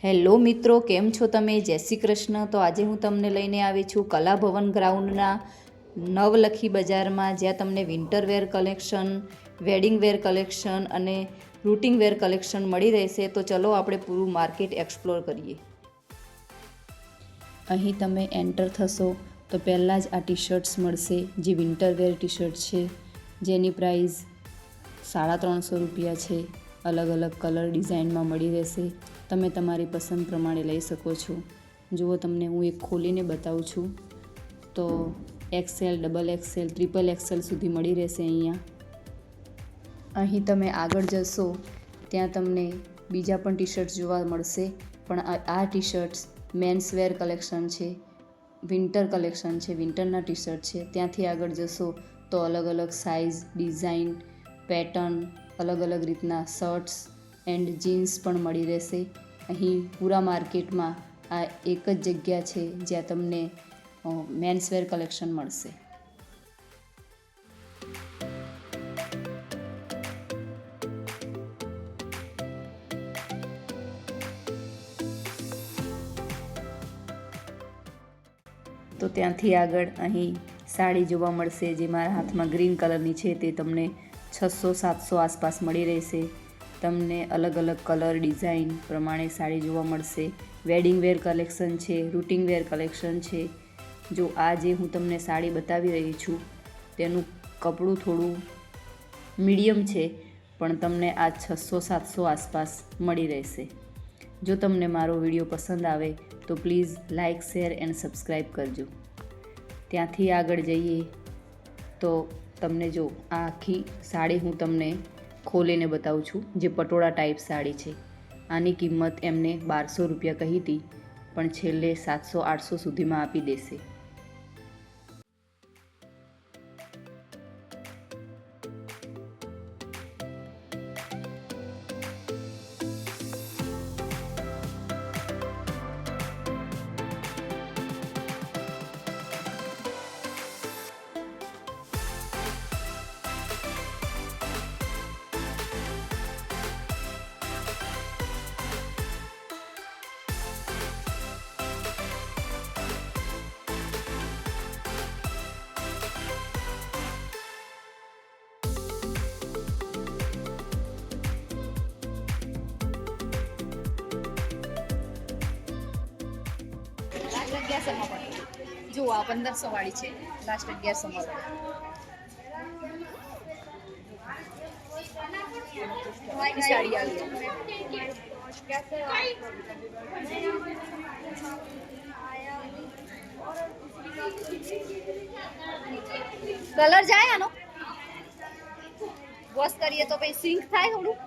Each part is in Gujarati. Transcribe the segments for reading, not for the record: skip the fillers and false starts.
હેલો મિત્રો, કેમ છો તમે? જય શ્રી કૃષ્ણ. તો આજે હું તમને લઈને આવી છું કલાભવન ગ્રાઉન્ડના નવલખી બજારમાં, જ્યાં તમને વિન્ટર વેર કલેક્શન, વેડિંગ વેર કલેક્શન અને રૂટિંગ વેર કલેક્શન મળી રહેશે. તો ચલો આપણે પૂરું માર્કેટ એક્સપ્લોર કરીએ. અહીં તમે એન્ટર થશો તો પહેલાં જ આ ટી શર્ટ્સ મળશે, જે વિન્ટર વેર ટી શર્ટ છે, જેની પ્રાઇસ 350 રૂપિયા છે. અલગ અલગ કલર ડિઝાઇનમાં મળી રહેશે. તમે તમારી પસંદ પ્રમાણે લઈ શકો છો. જુઓ, તમને હું એક ખોલીને બતાવું છું. તો XL, XXL, XXL સુધી મળી રહેશે અહીંયા. અહીં તમે આગળ જશો ત્યાં તમને બીજા પણ ટી શર્ટ્સ જોવા મળશે, પણ આ T shirts mens wear collection છે, વિન્ટર કલેક્શન છે, વિન્ટરના ટી શર્ટ છે. ત્યાંથી આગળ જશો તો અલગ અલગ સાઇઝ, ડિઝાઇન, પેટર્ન, અલગ અલગ રીતના શર્ટ્સ એન્ડ જીન્સ પણ મળી રહેશે. અહીં પૂરા માર્કેટમાં આ એક જ જગ્યા છે જ્યાં તમને મેન્સવેર કલેક્શન મળશે. તો ત્યાંથી આગળ અહીં સાડી જોવા મળશે, જે મારા હાથમાં ગ્રીન કલરની છે. તે તમને 600-700 આસપાસ મળી રહેશે. તમને અલગ અલગ કલર ડિઝાઇન પ્રમાણે સાડી જોવા મળશે. વેડિંગ વેર કલેક્શન છે, રૂટિંગ વેર કલેક્શન છે. જો આ જે હું તમને સાડી બતાવી રહી છું તેનું કપડું થોડું મીડિયમ છે, પણ તમને આ 600-700 આસપાસ મળી રહેશે. જો તમને મારો વિડીયો પસંદ આવે તો please like, share and subscribe કરજો. ત્યાંથી આગળ જઈએ તો તમને જો આ આખી સાડી હું તમને ખોલીને બતાવું છું, જે પટોળા ટાઈપ સાડી છે. આની કિંમત એમને 1200 રૂપિયા કહી હતી, પણ છેલ્લે 700-800 સુધીમાં આપી દેશે. જો આ 1500 વાળી છે, લાસ્ટ 1100 માં સાડી આવી. કલર જાય આનો, વોશ કરીએ તો પછી સિંક થાય થોડું.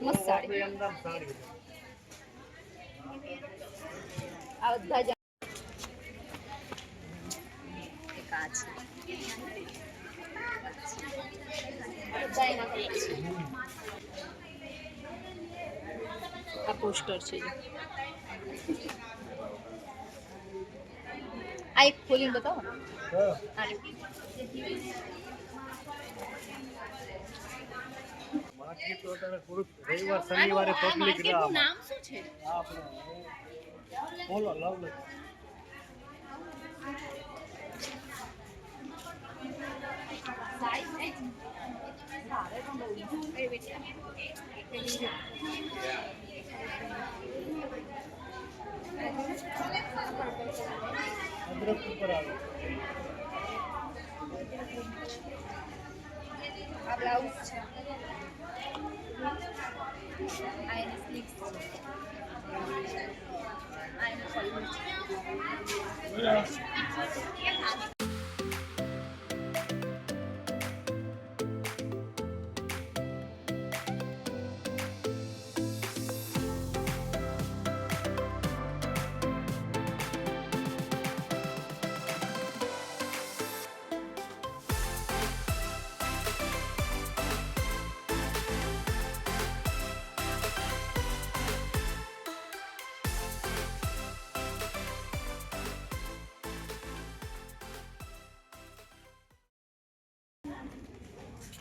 મસ્ત સાડી. આ બધા જ કાચ આ પોસ્ટર છે. આ એક ખોલીને બતાવો ને. શનિવારે પબ્લિક નામ શું છે? બોલો લવ અદરક ઉપર આવે. આ બ્લાઉઝ છે. આ એની સ્લીવ્સ છે. આ એનો પલ્લુ છે.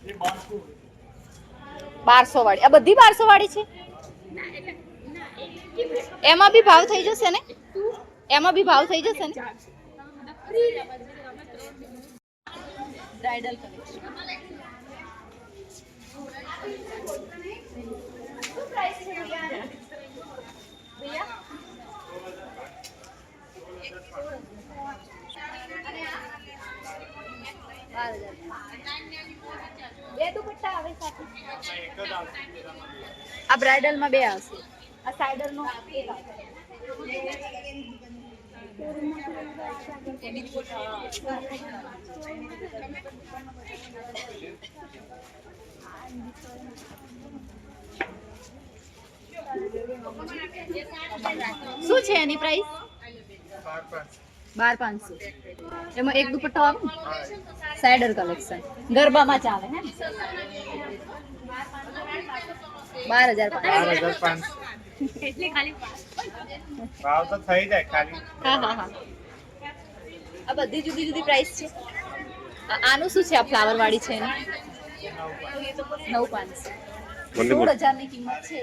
એ 1200 1200 વાળી. આ બધી 1200 વાળી છે. એમાં બી ભાવ થઈ જશે ને? એમાં બી ભાવ થઈ જશે ને? Bridal collection. શું પ્રાઇસ છે ભૈયા? બે દુપટ્ટા આવે સાથે. આ બ્રાઇડલ માં બે આવશે. આ સાઇડર નો એક આવશે. શું છે એની પ્રાઇસ? 12,500. એમાં એક દુપટ્ટો આવે ને? સાઇડર કલેક્શન ગરબામાં ચાલે હે ને? 12,500 એટલે ખાલી ભાવ તો થઈ જાય ખાલી. હા. આ બધી જુદી જુદી પ્રાઇસ છે. આનું શું છે? આ ફ્લાવર વાળી છે એની 9,500. 16,000 ની કિંમત છે.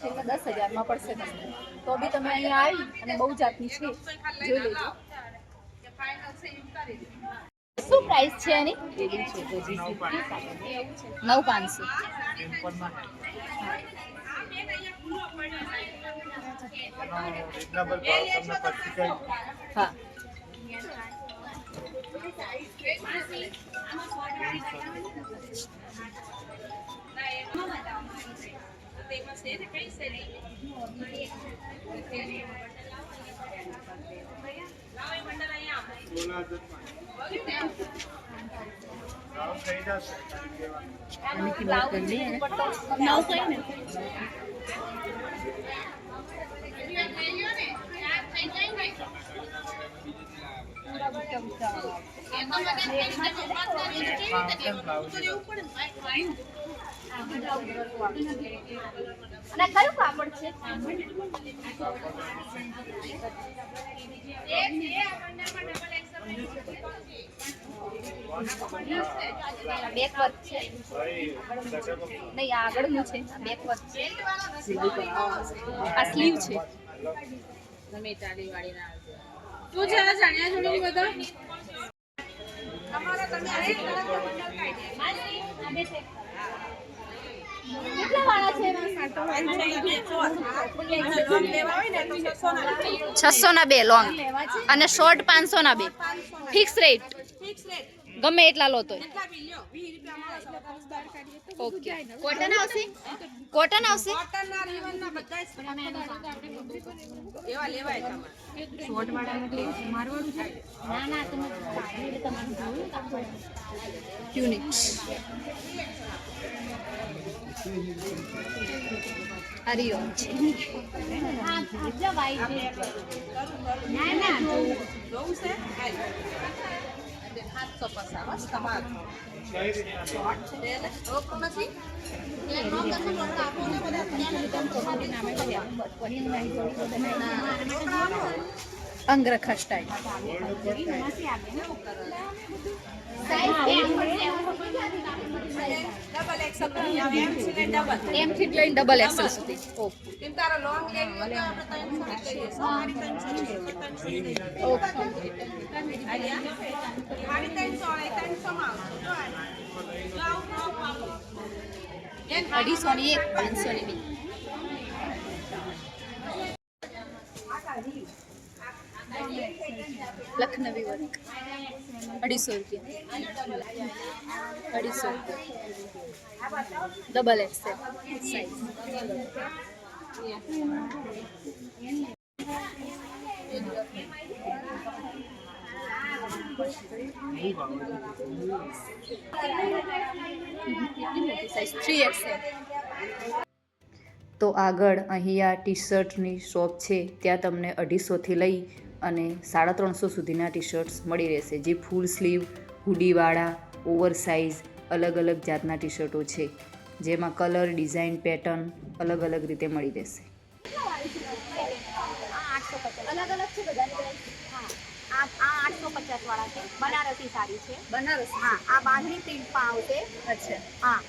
છેલ્લે 10,000 માં પડશે તમને. તો બી તમે અહીંયા આવી અને બહુ જાતની છે, જોઈ લેજો. શું પ્રાઇસ છે એની? 9,500. રીઝનેબલ ભાવ તમને પછી કઈ હા. ભાવ થઈ જશે. અને કયું કાપડ છે? બેકવર્ક છે નહીં, આગળનું છે. બેકવર્ક છે. આ સ્લીવ છે. તું છે ચણિયા ચોળી બધા કેટલા વાળા છે? 600 ના 2 લોંગ અને શોર્ટ 500 ના 2. Fix rate. ગમે એટલા લો તોય. ઓકે. કોટન આવશે? કોટન આવશે? એવા લેવાય ટ્યુનિક્સ. હરિઓમ છે. અંગરખા સ્ટાઇલ. એમ થી લઈને ડબલ એક્સેલ સુધી. ઓકે. ઓકે. 250 ની એક, 500 ની બી. લખનવી વર્ક 250 રૂપિયા. 250 રૂપિયા. Double XL size. Size 3XL. તો આગળ અહીંયા ટી શર્ટની શોપ છે, ત્યાં તમને 250થી લઈ અને 350 સુધીના ટી શર્ટ્સ મળી રહેશે, જે ફૂલ સ્લીવ, હુડીવાળા, ઓવર સાઇઝ અલગ અલગ જાતના ટી શર્ટો છે, જેમાં કલર, ડિઝાઇન, પેટર્ન અલગ અલગ રીતે મળી રહેશે. અલગ અલગ છે બધાની પ્રાઇસ. હા, આ 850 વાળા છે. બનારસી સાડી છે. બનારસી. હા, આ બાંધણી પ્રિન્ટમાં આવશે. અચ્છા. હા,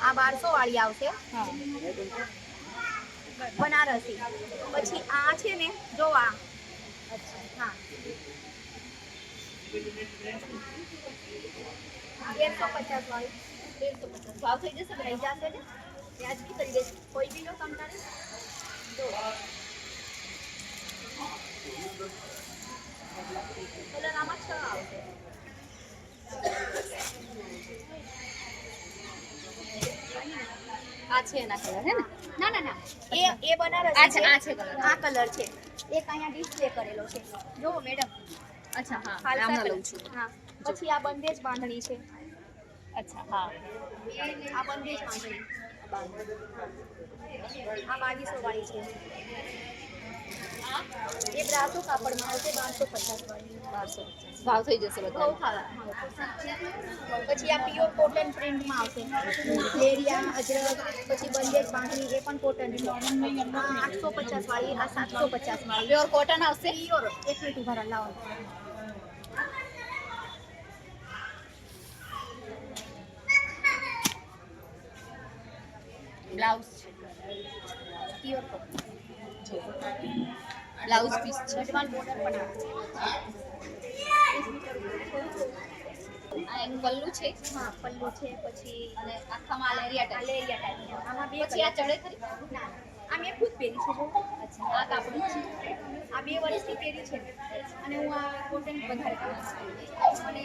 આ 1200 વાળી આવશે. હા. બનારસી. પછી આ છે ને જો આ હા 150 વાળી 150 ભાવ થઈ જશે લઈ જશે ને વ્યાજબી કરી દેશે કોઈ બી લો તમારે જો કલર આમાં 6 આવશે આ છે એના કલર હે ને ના ના ના એ બનારસી આ છે કલર આ કલર છે એક અહીંયા ડિસ્પ્લે કરેલો છે જો મેડમ અચ્છા હા ખાલસા આમાં કલર લઉં છું હા પછી આ બંદેજ બાંધણી છે અચ્છા હા આ બંદેજ બાંધણી આ 2200 વાળી છે એ બ્રાસો કાપડમાં આવશે 1250 વાળી 1250 ભાવ થઈ જશે બહુ બધા સારા પછી આ પ્યોર કોટન પ્રિન્ટમાં આવશે લેરિયા અજરક પછી બંદેજ બાંધણી એ પણ કોટન છે આ 850 વાળી આ 750 વાળી પ્યોર કોટન આવશે પ્યોર એક મિનિટ ઉભા રહો લાવો બ્લાઉઝ છે પ્યોર કોટન જો બ્લાઉઝ પીસ છે ગઢવાલ બોર્ડર પણ આવે આ એનું પલ્લું છે હા પલ્લુ છે પછી અને આખામાં લેરિયા ટાઈપ લેરિયા ટાઈપ આમાં બે પછી આ કલર ચડે ખરી ના આ મેં ખુદ પહેરી છે જો અચ્છા આ કાપડ છે આ 2 વર્ષથી પહેરી છે અને હું આ કોટન વધારે પહેરું છું મને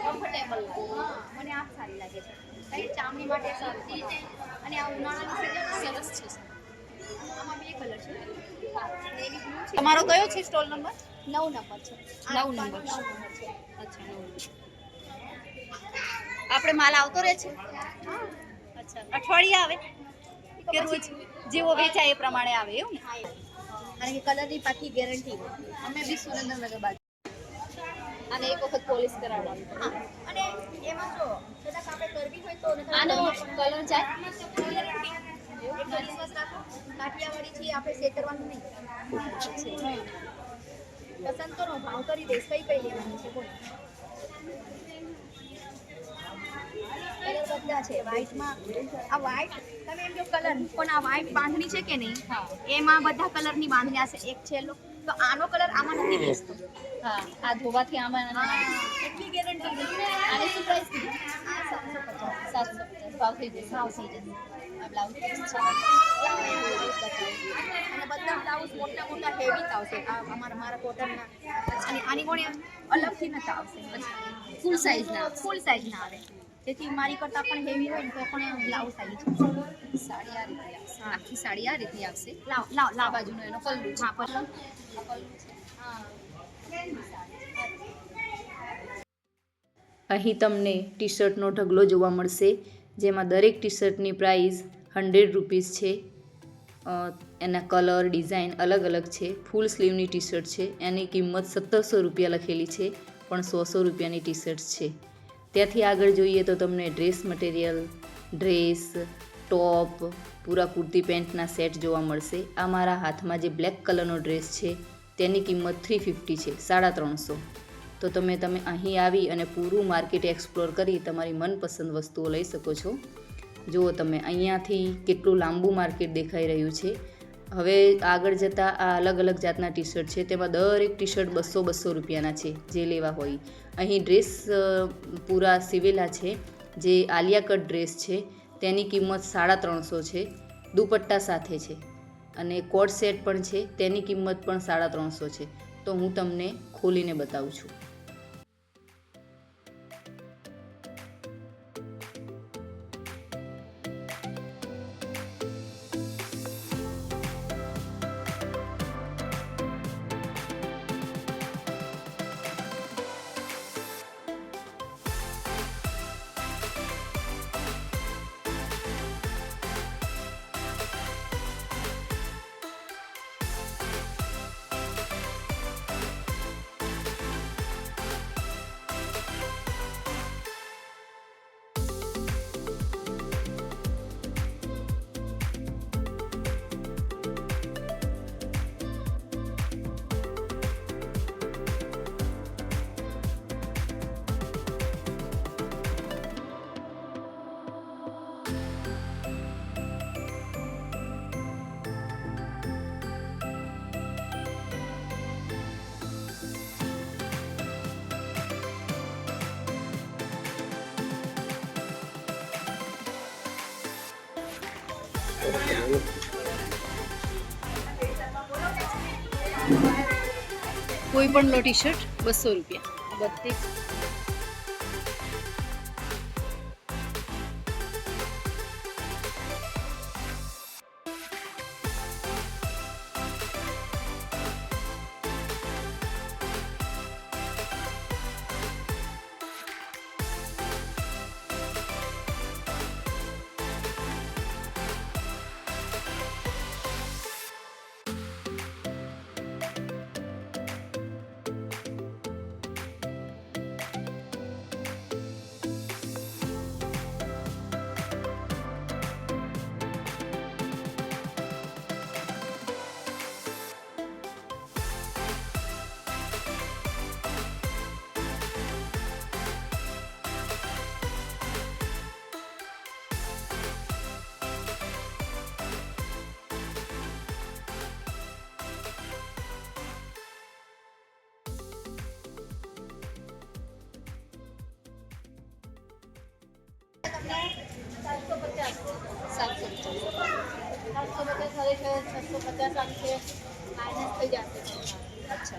કમ્ફર્ટેબલ લાગે હા મને આ સારી લાગે છે કઈ ચામડી માટે સારી છે અને આ ઉનાળાની સીઝન સરસ છે આમાં 2 કલર છે નેવી બ્લુ છે તમારો કયો છે સ્ટોલ નંબર 9 નંબર છે 9 નંબર 9 નંબર છે અચ્છા 9 આપણે માલ આવતો રહે છે હા અચ્છા અઠવાડિયે આવે કે રોજ જેવો વેચાય એ પ્રમાણે આવે એવું ને હા કારણ કે કલરની પાકી ગેરંટી હોય અમે બી સુરેન્દ્રનગર બાજુ અને એક વખત પોલિશ કરાવડાવી હા અને એમાં જો કદાચ આપણે કરવી હોય તો આનો કલર જાય ગેરંટી એટલો વિશ્વાસ રાખો કાઠિયાવાડી છે આપણે શેતરવાનું નહીં પસંદ કરો ભાવ કરી દઈશ કઈ લેવાની છે બોલો કલર બધા છે વ્હાઈટમાં આ વ્હાઈટ તમે એમ જો કલર પણ આ વ્હાઈટ બાંધણી છે કે નહીં હા એમાં બધા કલરની બાંધણી હશે એક છેલ્લો તો આનો કલર આમાં નથી બેસતો હા આ ધોવાથી આમાં એટલી ગેરંટી આની શું પ્રાઇસ કીધી આ 750 750 ભાવ થઈ જશે ભાવ થઈ જશે આ બ્લાઉઝ પીસ છે અને બધા બ્લાઉઝ મોટા મોટા હેવી આવશે આ મારા કોટનના અને આની કોણે અલગથી નથી આવશે ફૂલ સાઈઝ ના ફૂલ સાઈઝ ના આવે તેથી મારી કરતાં પણ હેવી હોય ને તો પણ બ્લાઉઝ આવી છે સાડી આ રીતે આવશે આખી સાડી આ રીતે આવશે લાવ આ બાજુનો એનો પલ્લુ છે હા પલ્લુ આ પલ્લુ છે અહીં તમને ટી શર્ટનો ઢગલો જોવા મળશે જેમાં દરેક ટી શર્ટની પ્રાઇસ 100 રૂપીસ છે એના કલર ડિઝાઇન અલગ અલગ છે ફૂલ સ્લીવની ટી શર્ટ છે એની કિંમત 1700 રૂપિયા લખેલી છે પણ 100 રૂપિયાની ટી શર્ટ છે ત્યાંથી આગળ જોઈએ તો તમને ડ્રેસ મટીરિયલ ડ્રેસ ટોપ પૂરા કુર્તી પેન્ટના સેટ જોવા મળશે આ મારા હાથમાં જે બ્લેક કલરનો ડ્રેસ છે તેની કિંમત 350 છે 350 તો તમે અહીં આવી અને પૂરું માર્કેટ એક્સપ્લોર કરી તમારી મનપસંદ વસ્તુઓ લઈ શકો છો જુઓ તમે અહીંયાથી કેટલું લાંબુ માર્કેટ દેખાઈ રહ્યું છે હવે આગળ જતાં આ અલગ અલગ જાતના ટી શર્ટ છે તેમાં દરેક ટી શર્ટ 200 રૂપિયાના છે જે લેવા હોય અહીં ડ્રેસ પૂરા સીવેલા છે જે આલિયા કટ ડ્રેસ છે તેની કિંમત 350 છે દુપટ્ટા સાથે છે અને કોટ સેટ પણ છે તેની કિંમત પણ 350 છે તો હું તમને ખોલીને બતાવું છું કોઈ પણ લો ટી શર્ટ 200 રૂપિયા. બધી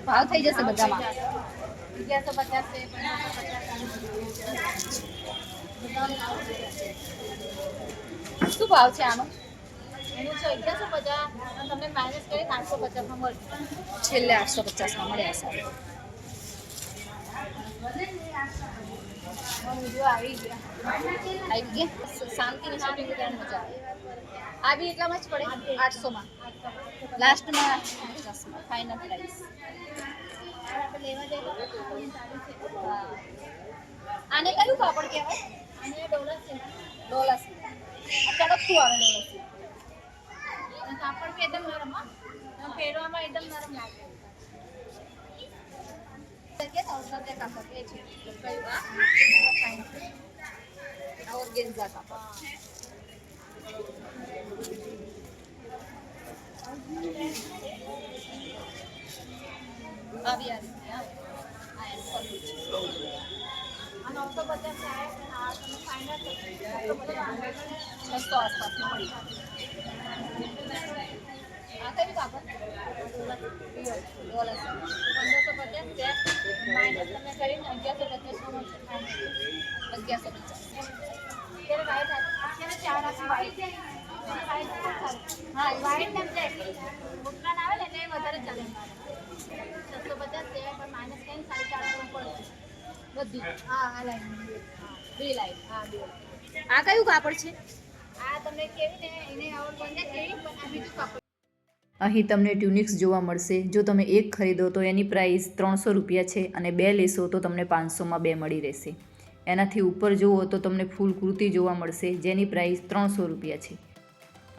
ભાવ થઈ જશે બધામાં. 1150 છે, 1550. શું ભાવ છે આનો? એનું છે 1150 અને તમને માઇનસ કરી 850 માં મળશે. છેલ્લે 850 માં મળ્યા સાહેબ. બીજું આવી ગયા. આવી ગયા શાંતિની શોપિંગ કરવાની મજા આવે. આ બી એટલામાં જ પડે 800 માં. લાસ્ટમાં 50 માં ફાઇનલ પ્રાઇસ. આપણે લેવા જઈએ તો સારી છે. આને કયું કાપડ કહેવાય? અને ડોલર છે. ડોલા સિલ્ક. આ ચડકતું આવે ડોલા સિલ્ક. અને કાપડ બી એકદમ નરમ હા. અને પહેરવામાં એકદમ નરમ લાગે. જગ્યા 300 કાપડ એ છે. કયું આ? આ ઓર્ગેન્ઝા કાપડ. આવી આ રીતે હા. આ એમ ફરતું છે. અને 950 છે. આ તમે ફાઇનલ છે. 600 આસપાસની મળી. આ કયું કાપડ? ડોલા સિલ્ક. 1550 છે. માઇનસ તમે કરીને 1150 માં મળશે ફાઇનલ. 1150. અત્યારે વાઈટ અત્યારે 4 આપી વાઈટ છે. હા વાઈટ ને બ્લેક બુકલાન આવે ને એટલે એ વધારે ચાલે 650 છે પણ માઇનસ કરીને 450 પડશે બધી હા આ લાઈન બે લાઈન. હા બે આ કયું કાપડ છે? આ તમને કેવી ને એને આવડ બંને કેવી પણ આ બીજું કાપડ. અહીં તમને ટ્યુનિક્સ જોવા મળશે. જો તમે એક ખરીદો તો એની પ્રાઇસ 300 રૂપિયા છે અને 2 લેશો તો તમને 500માં 2 મળી રહેશે. એનાથી ઉપર જુઓ તો તમને ફૂલ કુર્તી જોવા મળશે જેની પ્રાઇસ 300 રૂપિયા છે.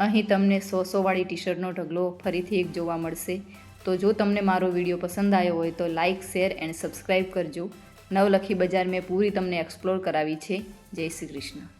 અહીં તમને 100 વાળી ટી શર્ટનો ઢગલો ફરીથી એક જોવા મળશે. તો જો તમને મારો વિડીયો પસંદ આવ્યો હોય તો લાઇક શેર એન્ડ સબસ્ક્રાઈબ કરજો. નવલખી બજાર મેં પૂરી તમને એક્સપ્લોર કરાવી છે. જય શ્રી કૃષ્ણ.